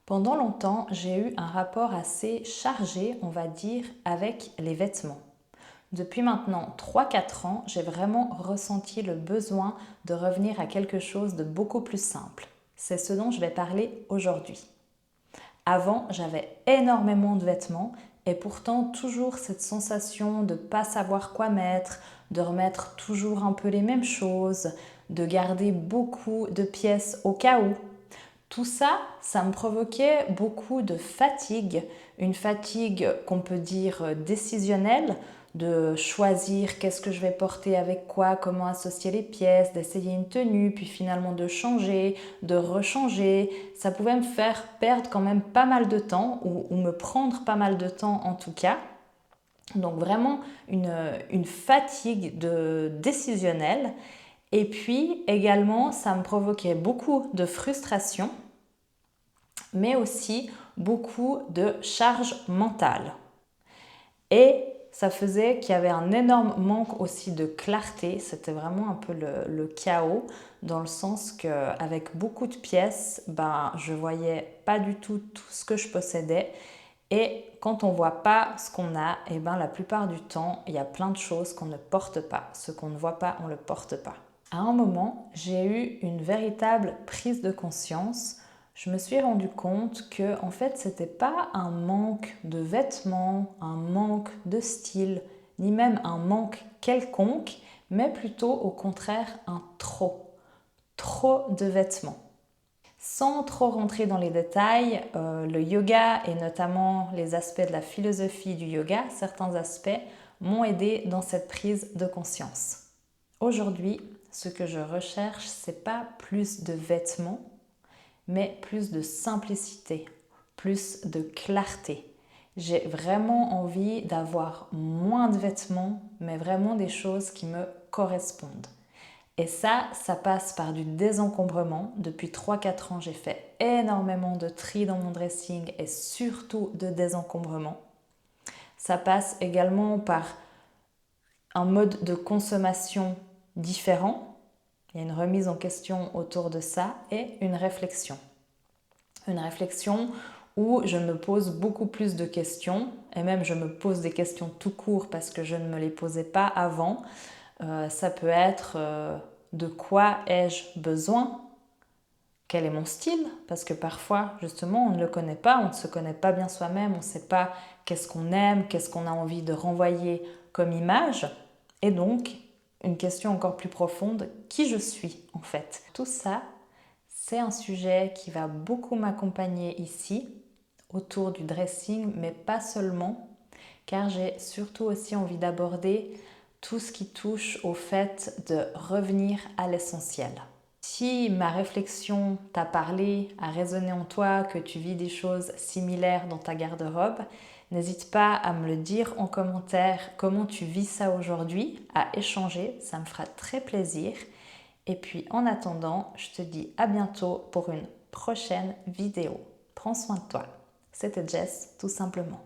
Pendant longtemps, j'ai eu un rapport assez chargé, on va dire, avec les vêtements. Depuis maintenant 3-4 ans, j'ai vraiment ressenti le besoin de revenir à quelque chose de beaucoup plus simple. C'est ce dont je vais parler aujourd'hui. Avant, j'avais énormément de vêtements et pourtant toujours cette sensation de ne pas savoir quoi mettre, de remettre toujours un peu les mêmes choses, de garder beaucoup de pièces au cas où. Tout ça, ça me provoquait beaucoup de fatigue, une fatigue qu'on peut dire décisionnelle, de choisir qu'est-ce que je vais porter avec quoi, comment associer les pièces, d'essayer une tenue, puis finalement de changer, de rechanger. Ça pouvait me faire perdre quand même pas mal de temps, ou me prendre pas mal de temps en tout cas. Donc vraiment une fatigue décisionnelle. Et puis également, ça me provoquait beaucoup de frustration, mais aussi beaucoup de charge mentale. Et ça faisait qu'il y avait un énorme manque aussi de clarté. C'était vraiment un peu le chaos, dans le sens qu'avec beaucoup de pièces, je voyais pas du tout ce que je possédais. Et quand on voit pas ce qu'on a, la plupart du temps, il y a plein de choses qu'on ne porte pas. Ce qu'on ne voit pas, on ne le porte pas. À un moment, j'ai eu une véritable prise de conscience. Je me suis rendu compte que en fait, c'était pas un manque de vêtements, un manque de style, ni même un manque quelconque, mais plutôt au contraire un trop de vêtements. Sans trop rentrer dans les détails, le yoga et notamment les aspects de la philosophie du yoga, certains aspects m'ont aidé dans cette prise de conscience. Aujourd'hui, ce que je recherche, c'est pas plus de vêtements, mais plus de simplicité, plus de clarté. J'ai vraiment envie d'avoir moins de vêtements, mais vraiment des choses qui me correspondent. Et ça passe par du désencombrement. Depuis 3-4 ans, j'ai fait énormément de tri dans mon dressing et surtout de désencombrement. Ça passe également par un mode de consommation différent. Il y a une remise en question autour de ça et une réflexion. Une réflexion où je me pose beaucoup plus de questions et même je me pose des questions tout court parce que je ne me les posais pas avant. Ça peut être de quoi ai-je besoin? Quel est mon style? Parce que parfois, justement, on ne le connaît pas, on ne se connaît pas bien soi-même, on ne sait pas qu'est-ce qu'on aime, qu'est-ce qu'on a envie de renvoyer comme image. Et donc, une question encore plus profonde, qui je suis en fait? Tout ça, c'est un sujet qui va beaucoup m'accompagner ici, autour du dressing, mais pas seulement, car j'ai surtout aussi envie d'aborder tout ce qui touche au fait de revenir à l'essentiel. Si ma réflexion t'a parlé, a résonné en toi, que tu vis des choses similaires dans ta garde-robe, n'hésite pas à me le dire en commentaire comment tu vis ça aujourd'hui, à échanger, ça me fera très plaisir. Et puis en attendant, je te dis à bientôt pour une prochaine vidéo. Prends soin de toi. C'était Jess, tout simplement.